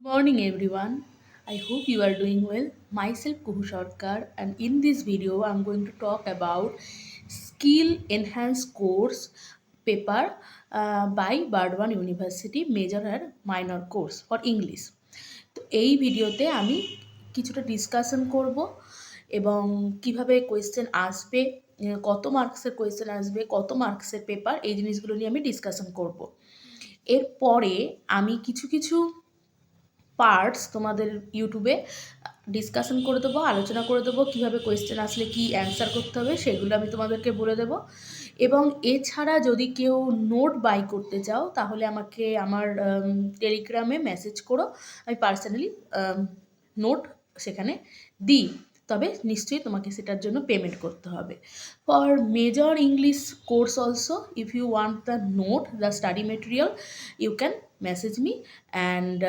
Morning everyone. I hope you are doing well. Myself Kuhu Sarkar, and in this video I'm going to talk about skill enhanced course paper by Bardwan University major and minor course for English. তো এই ভিডিওতে আমি কিছুটা discussion করব এবং কিভাবে question আসবে, কত মার্কসের কোয়েশ্চেন আসবে, কত মার্কসের পেপার, এই জিনিসগুলো নিয়ে আমি ডিসকাশন করব। এরপরে আমি কিছু কিছু পার্টস তোমাদের ইউটিউবে ডিসকাশন করে দেবো, আলোচনা করে দেবো, কীভাবে কোয়েশ্চেন আসলে কী অ্যান্সার করতে হবে সেগুলো আমি তোমাদেরকে বলে দেবো। এবং এছাড়া যদি কেউ নোট বাই করতে চাও তাহলে আমাকে আমার টেলিগ্রামে মেসেজ করো, আমি পার্সোনালি নোট সেখানে দিই, তবে নিশ্চয়ই তোমাকে সেটার জন্য পেমেন্ট করতে হবে। For major English course also, if you want the note, the study material, you can message me and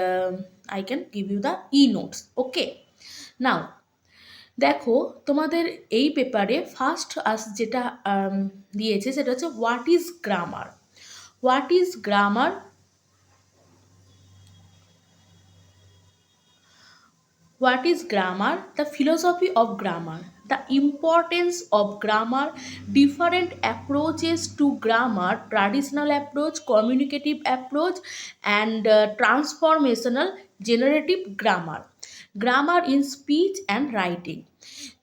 I can give you the e-notes. Okay. Now, দেখো তোমাদের এই পেপারে ফার্স্ট যেটা দিয়েছে সেটা হচ্ছে what is grammar. What is grammar? What is grammar? The philosophy of grammar, the importance of grammar, different approaches to grammar, traditional approach, communicative approach, and transformational generative grammar, grammar in speech and writing.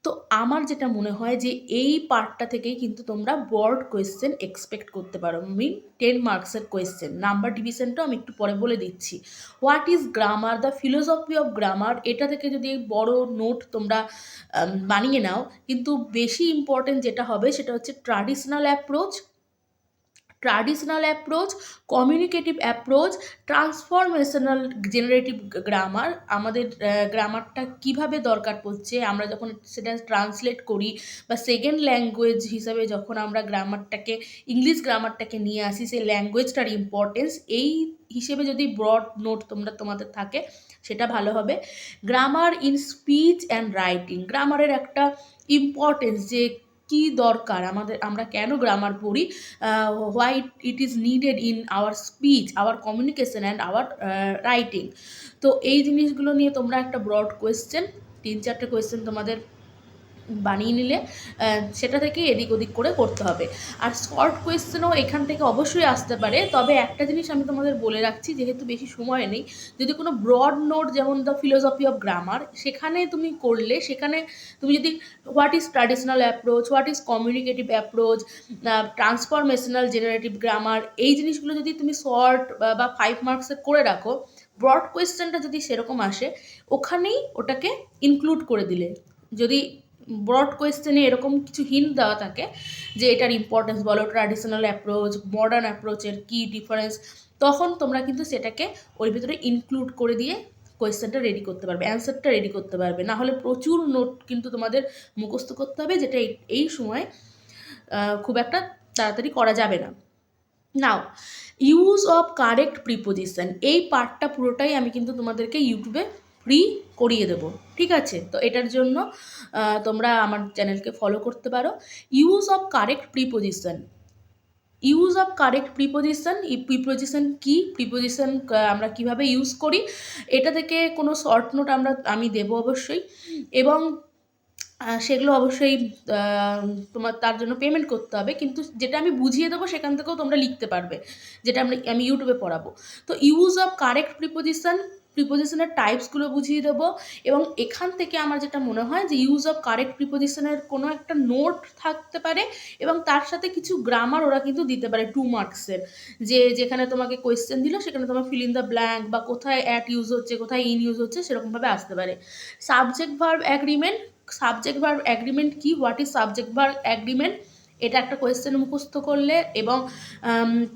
তো আমার যেটা মনে হয় যে এই পার্টটা থেকেই কিন্তু তোমরা বোর্ড কোয়েশ্চেন এক্সপেক্ট করতে পারো, মিন 10 মার্কসের কোয়েশ্চেন। নাম্বার ডিভিশনটাও আমি একটু পরে বলে দিচ্ছি। What is grammar, the philosophy of grammar, এটা থেকে যদি বড় নোট তোমরা বানিয়ে নাও, কিন্তু বেশি ইম্পর্টেন্ট যেটা হবে সেটা হচ্ছে traditional approach, communicative approach, transformational generative grammar. আমাদের গ্রামারটা কিভাবে দরকার পড়ছে আমরা যখন সেটা ট্রান্সলেট করি, বা সেকেন্ড ল্যাঙ্গুয়েজ হিসাবে যখন আমরা গ্রামারটাকে, ইংলিশ গ্রামারটাকে নিয়ে আসি, সেই ল্যাঙ্গুয়েজটার ইম্পর্টেন্স, এই হিসেবে যদি ব্রড নোট তোমাদের থাকে সেটা ভালো হবে। Grammar in speech and writing, গ্রামারের একটা ইম্পর্টেন্স, যে কি দরকার আমাদের, আমরা কেন গ্রামার পড়ি, why it is needed in our speech, hour communication and our writing. তো এই জিনিসগুলো নিয়ে তোমরা একটা ব্রড কোয়েশ্চেন, 3-4টে কোয়েশ্চেন তোমাদের বানিয়ে নিলে সেটা থেকে এদিক ওদিক করে করতে হবে। আর শর্ট কোয়েশ্চেনও এখান থেকে অবশ্যই আসতে পারে, তবে একটা জিনিস আমি তোমাদের বলে রাখছি, যেহেতু বেশি সময় নেই, যদি কোনো ব্রড নোট যেমন দ্য ফিলোসফি অফ গ্রামার সেখানে তুমি করলে, সেখানে তুমি যদি what is traditional approach, what is communicative approach, transformational generative grammar, এই জিনিসগুলো যদি তুমি শর্ট বা 5 মার্কসের করে রাখো, ব্রড কোয়েশ্চেনটা যদি সেরকম আসে ওখানেই ওটাকে ইনক্লুড করে দিলে, যদি ব্রড কোয়েশ্চেনে এরকম কিছু হিন্ট দেওয়া থাকে যে এটার ইম্পর্টেন্স বলো, ট্র্যাডিশনাল অ্যাপ্রোচ, মডার্ন অ্যাপ্রোচের কী ডিফারেন্স, তখন তোমরা কিন্তু সেটাকে ওর ভিতরে ইনক্লুড করে দিয়ে কোয়েশ্চেনটা রেডি করতে পারবে, অ্যান্সারটা রেডি করতে পারবে। না হলে প্রচুর নোট কিন্তু তোমাদের মুখস্থ করতে হবে, যেটা এই সময় খুব একটা তাড়াতাড়ি করা যাবে না। নাও, ইউজ অফ কারেক্ট প্রিপোজিশন, এই পার্টটা পুরোটাই আমি কিন্তু তোমাদেরকে ইউটিউবে ফ্রি করিয়ে দেবো, ঠিক আছে? তো এটার জন্য তোমরা আমার চ্যানেলকে ফলো করতে পারো। Use of correct preposition, use of correct preposition, এই প্রিপোজিশন কী, প্রিপোজিশন আমরা কিভাবে ইউজ করি, এটা থেকে কোনো শর্ট নোট আমি দেবো অবশ্যই, এবং সেগুলো অবশ্যই তোমার তার জন্য পেমেন্ট করতে হবে, কিন্তু যেটা আমি বুঝিয়ে দেবো সেখান থেকেও তোমরা লিখতে পারবে, যেটা আমি ইউটিউবে পড়াবো। তো ইউজ অফ কারেক্ট প্রিপোজিশন, প্রিপোজিশনের টাইপসগুলো বুঝিয়ে দেবো, এবং এখান থেকে আমার যেটা মনে হয় যে ইউজ অফ কারেক্ট প্রিপোজিশনের কোনো একটা নোট থাকতে পারে, এবং তার সাথে কিছু গ্রামার ওরা কিন্তু দিতে পারে 2 মার্কসের, যে যেখানে তোমাকে কোয়েশ্চেন দিল সেখানে তোমার ফিল ইন দ্য ব্ল্যাঙ্ক, বা কোথায় অ্যাট ইউজ হচ্ছে, কোথায় ইন ইউজ হচ্ছে, সেরকমভাবে আসতে পারে। Subject verb agreement, subject verb agreement কি, what is subject verb agreement, এটা একটা কোয়েশ্চেন মুখস্থ করলে, এবং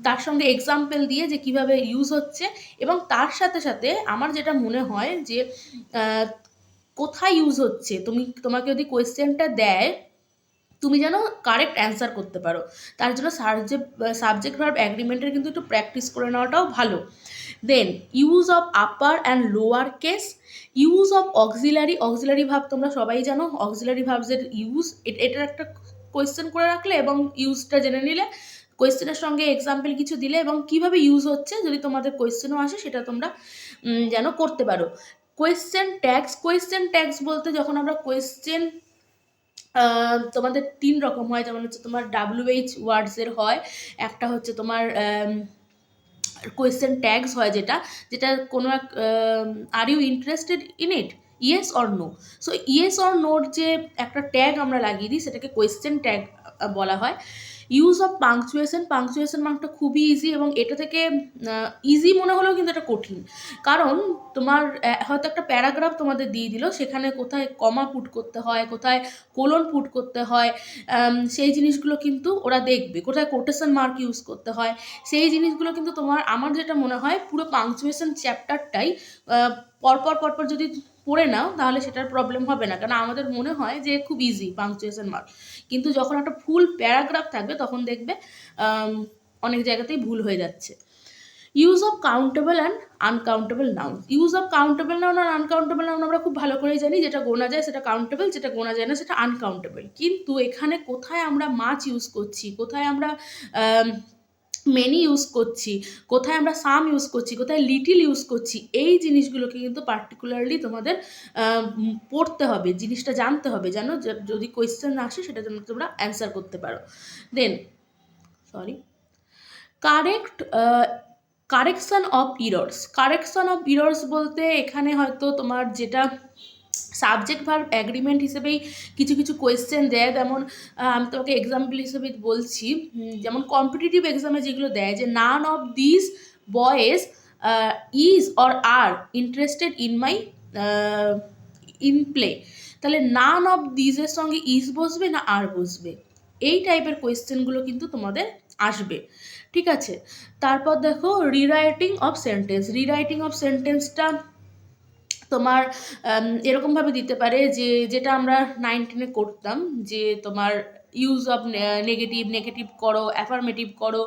তার সঙ্গে এক্সাম্পল দিয়ে যে কিভাবে ইউজ হচ্ছে, এবং তার সাথে সাথে আমার যেটা মনে হয় যে কোথায় ইউজ হচ্ছে, তোমাকে যদি কোয়েশ্চেনটা দেয় তুমি যেন কারেক্ট অ্যান্সার করতে পারো, তার জন্য সাবজেক্ট ভার্ব অ্যাগ্রিমেন্টের কিন্তু একটু প্র্যাকটিস করে নেওয়াটাও ভালো। Then use of upper and lower case, use of auxiliary verb, তোমরা সবাই জানো অক্সিলারি ভার্বসের ইউজ, এটার একটা কোয়েশ্চেন করে রাখলে এবং ইউজটা জেনে নিলে কোয়েশ্চেনের সঙ্গে এক্সাম্পল কিছু দিলে এবং কিভাবে ইউজ হচ্ছে যদি তোমাদের কোয়েশ্চেনও আসে সেটা তোমরা যেন করতে পারো। কোয়েশ্চেন ট্যাগস বলতে যখন আমরা কোয়েশ্চেন তোমাদের 3 রকম হয়, যেমন হচ্ছে তোমার WH ওয়ার্ডসের হয়, একটা হচ্ছে তোমার কোয়েশ্চেন ট্যাগস হয় যেটা কোনো এক are you interested in it, yes or no. So yes or নোর যে একটা ট্যাগ আমরা লাগিয়ে দিই সেটাকে কোয়েশ্চেন ট্যাগ বলা হয়। ইউজ অফ পাংচুয়েশন মার্কটা খুবই ইজি, এবং এটা থেকে ইজি মনে হলেও কিন্তু এটা কঠিন, কারণ তোমার হয়তো একটা প্যারাগ্রাফ তোমাদের দিয়ে দিল, সেখানে কোথায় কমা পুট করতে হয়, কোথায় কোলন পুট করতে হয়, সেই জিনিসগুলো কিন্তু ওরা দেখবে, কোথায় কোটেশন মার্ক ইউজ করতে হয়, সেই জিনিসগুলো কিন্তু আমার যেটা মনে হয় পুরো পাংচুয়েশন চ্যাপ্টারটাই পরপর যদি পড়ে নাও তাহলে সেটার প্রবলেম হবে না, কারণ আমাদের মনে হয় যে খুব ইজি পাংচুয়েশন মার্ক, কিন্তু যখন একটা ফুল প্যারাগ্রাফ থাকবে তখন দেখবে অনেক জায়গাতেই ভুল হয়ে যাচ্ছে। Use of countable and uncountable noun. Use of countable noun আর আনকাউন্টেবল নাউন আমরা খুব ভালো করেই জানি, যেটা গোনা যায় সেটা কাউন্টেবল, যেটা গোনা যায় না সেটা আনকাউন্টেবল। কিন্তু এখানে কোথায় আমরা মাছ ইউজ করছি, কোথায় আমরা মেনি ইউজ করছি, কোথায় আমরা সাম ইউজ করছি, কোথায় লিটিল ইউজ করছি, এই জিনিসগুলোকে কিন্তু পার্টিকুলারলি তোমাদের পড়তে হবে, জিনিসটা জানতে হবে, যেন যদি কোয়েশ্চেন আসে সেটা যেন তোমরা অ্যান্সার করতে পারো। দেন কারেকশন অফ ইরর্স বলতে এখানে হয়তো তোমার যেটা সাবজেক্ট ভার্ব অ্যাগ্রিমেন্ট হিসেবেই কিছু কোয়েশ্চেন দেয়, যেমন আমি তোমাকে এক্সাম্পল হিসেবে বলছি, যেমন কম্পিটিটিভ এক্সামে যেগুলো দেয় যে none of this boys is or are interested in play, তাহলে নান অফ দিসের সঙ্গে ইজ বসবে না আর বসবে, এই টাইপের কোয়েশ্চেনগুলো কিন্তু তোমাদের আসবে, ঠিক আছে। তারপর দেখো রিরাইটিং অফ সেন্টেন্সটা তোমার এরকমভাবে দিতে পারে যেটা আমরা 9-10 করতাম, যে তোমার ইউজ অফ নেগেটিভ করো, অ্যাফার্মেটিভ করো,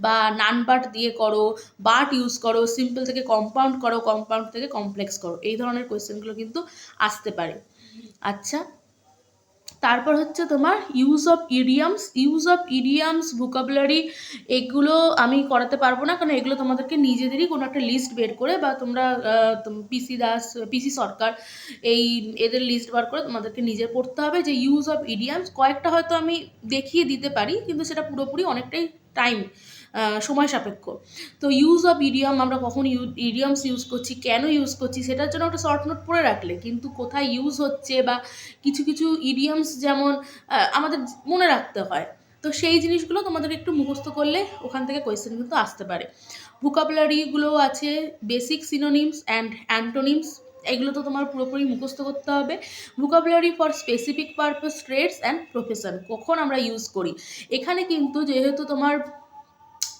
বা নান বাট দিয়ে করো, বাট ইউজ করো, সিম্পল থেকে কম্পাউন্ড করো, কম্পাউন্ড থেকে কমপ্লেক্স করো, এই ধরনের কোয়েশ্চেনগুলো কিন্তু আসতে পারে। আচ্ছা, তারপর হচ্ছে তোমার ইউজ অফ ইডিয়ামস ভোকাবুলারি, এগুলো আমি করাতে পারবো না, কারণ এগুলো তোমাদেরকে নিজেদেরই কোনো একটা লিস্ট বের করে, বা তোমরা পিসি সরকার এদের লিস্ট বার করে তোমাদেরকে নিজে পড়তে হবে, যে ইউজ অফ ইডিয়ামস কয়েকটা হয়তো আমি দেখিয়ে দিতে পারি, কিন্তু সেটা পুরোপুরি অনেকটাই টাইম সময় সাপেক্ষ। তো ইউজ অফ ইডিয়াম, আমরা কখন ইডিয়ামস ইউজ করছি, কেন ইউজ করছি, সেটার জন্য একটা শর্ট নোট পড়ে রাখলে কিন্তু কোথায় ইউজ হচ্ছে, বা কিছু ইডিয়ামস যেমন আমাদের মনে রাখতে হয়, তো সেই জিনিসগুলো তোমাদের একটু মুখস্থ করলে ওখান থেকে কোয়েশ্চেন কিন্তু আসতে পারে। ভোকাবুলারিগুলো আছে, বেসিক সিনোনিমস অ্যান্ড অ্যান্টোনিমস, এগুলো তো তোমার পুরোপুরি মুখস্থ করতে হবে। Vocabulary for specific purpose, trades and profession, কখন আমরা ইউজ করি, এখানে কিন্তু যেহেতু তোমার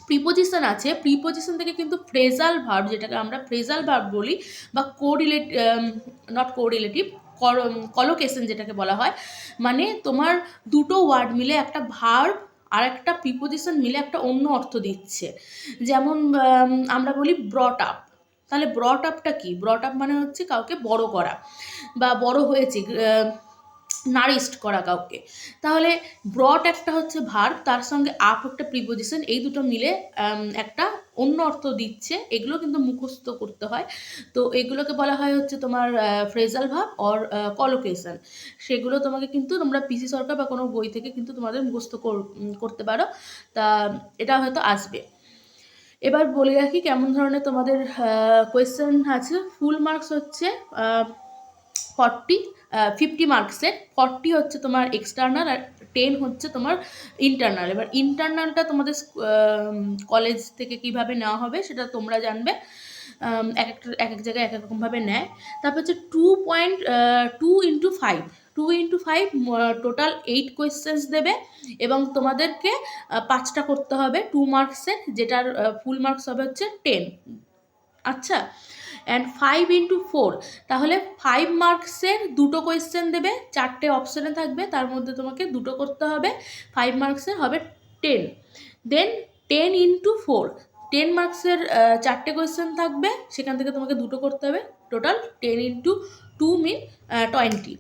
প্রিপোজিশন আছে, প্রিপোজিশন থেকে কিন্তু ফ্রেজাল ভার্ব, যেটাকে আমরা ফ্রেজাল ভার্ব বলি, বা কোরিলেটিভ কলোকেশন যেটাকে বলা হয়, মানে তোমার দুটো ওয়ার্ড মিলে একটা ভার্ব আর একটা প্রিপোজিশন মিলে একটা অন্য অর্থ দিচ্ছে। যেমন আমরা বলি ব্রট আপ, তাহলে ব্রট আপটা কি, ব্রট আপ মানে হচ্ছে কাউকে বড় করা, বা বড় হয়েছে, নারিশড করা কাউকে, তাহলে ব্রট একটা হচ্ছে ভার্ব, তার সঙ্গে আপ একটা প্রিপোজিশন, এই দুটো মিলে একটা অন্য অর্থ দিচ্ছে, এগুলো কিন্তু মুখস্থ করতে হয়। তো এগুলোকে বলা হয় হচ্ছে তোমার ফ্রেজাল ভার্ব অর কলোকেশন, সেগুলো তোমাকে কিন্তু তোমরা পিসি সরকার বা কোনো বই থেকে কিন্তু তোমাদের মুখস্থ করতে পারো, তা এটা হয়তো আসবে। এবার বলে রাখি কেমন ধরনের তোমাদের কোয়েশ্চেন আছে। ফুল মার্কস হচ্ছে 50 মার্কসের, 40 হচ্ছে তোমার এক্সটার্নাল, আর 10 হচ্ছে তোমার ইন্টারনাল। এবার ইন্টারনালটা তোমাদের কলেজ থেকে কিভাবে নেওয়া হবে সেটা তোমরা জানবে, এক এক জায়গায় এক এক রকমভাবে নেয়। তারপর হচ্ছে 2.2 × 5 টোটাল 8 কোয়েশ্চেন্স দেবে, এবং তোমাদেরকে 5টা করতে হবে 2 মার্কসের, যেটার ফুল মার্কস হবে হচ্ছে 10। আচ্ছা, অ্যান্ড 5 × 4, তাহলে 5 মার্কসের 2টো কোয়েশ্চেন দেবে, 4টে অপশানে থাকবে, তার মধ্যে তোমাকে 2টো করতে হবে, 5 মার্কসের হবে 10। দেন 10 × 4, 10 মার্কসের 4টে কোয়েশ্চেন থাকবে, সেখান থেকে তোমাকে 2টো করতে হবে, total 10 × 2 mean 20।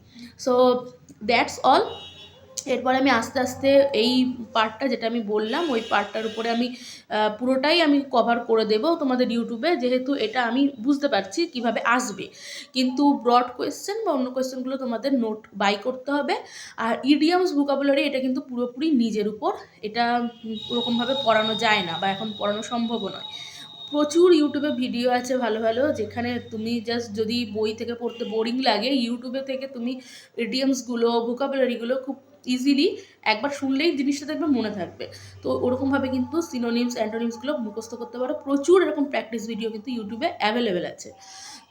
So that's all. এরপরে আমি আস্তে আস্তে এই পার্টটা যেটা আমি বললাম ওই পার্টটার উপরে আমি পুরোটাই আমি কভার করে দেব তোমাদের ইউটিউবে, যেহেতু এটা আমি বুঝতে পারছি কিভাবে আসবে। কিন্তু ব্রড কোয়েশ্চেন বা অন্য কোয়েশ্চেনগুলো তোমাদের নোট বাই করতে হবে। আর ইডিয়ামস ভোকাবুলারি এটা কিন্তু পুরোপুরি নিজের উপর, এটা ওরকমভাবে পড়ানো যায় না বা এখন পড়ানো সম্ভবও নয়। প্রচুর ইউটিউবে ভিডিও আছে ভালো ভালো, যেখানে তুমি জাস্ট যদি বই থেকে পড়তে বোরিং লাগে, ইউটিউবে থেকে তুমি ইডিয়মসগুলো ভোকাবুলারিগুলো খুব ইজিলি একবার শুনলেই জিনিসটা দেখবে মনে থাকবে। তো ওরকমভাবে কিন্তু সিনোনিমস অ্যান্টোনিমসগুলো মুখস্থ করতে পারো। প্রচুর এরকম প্র্যাকটিস ভিডিও কিন্তু ইউটিউবে অ্যাভেলেবেল আছে।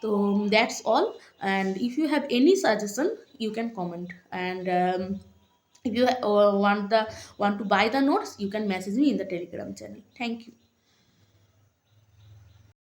তো that's all, and if you have any suggestion you can comment, and if you want to buy the notes, you can message me in the Telegram channel. Thank you.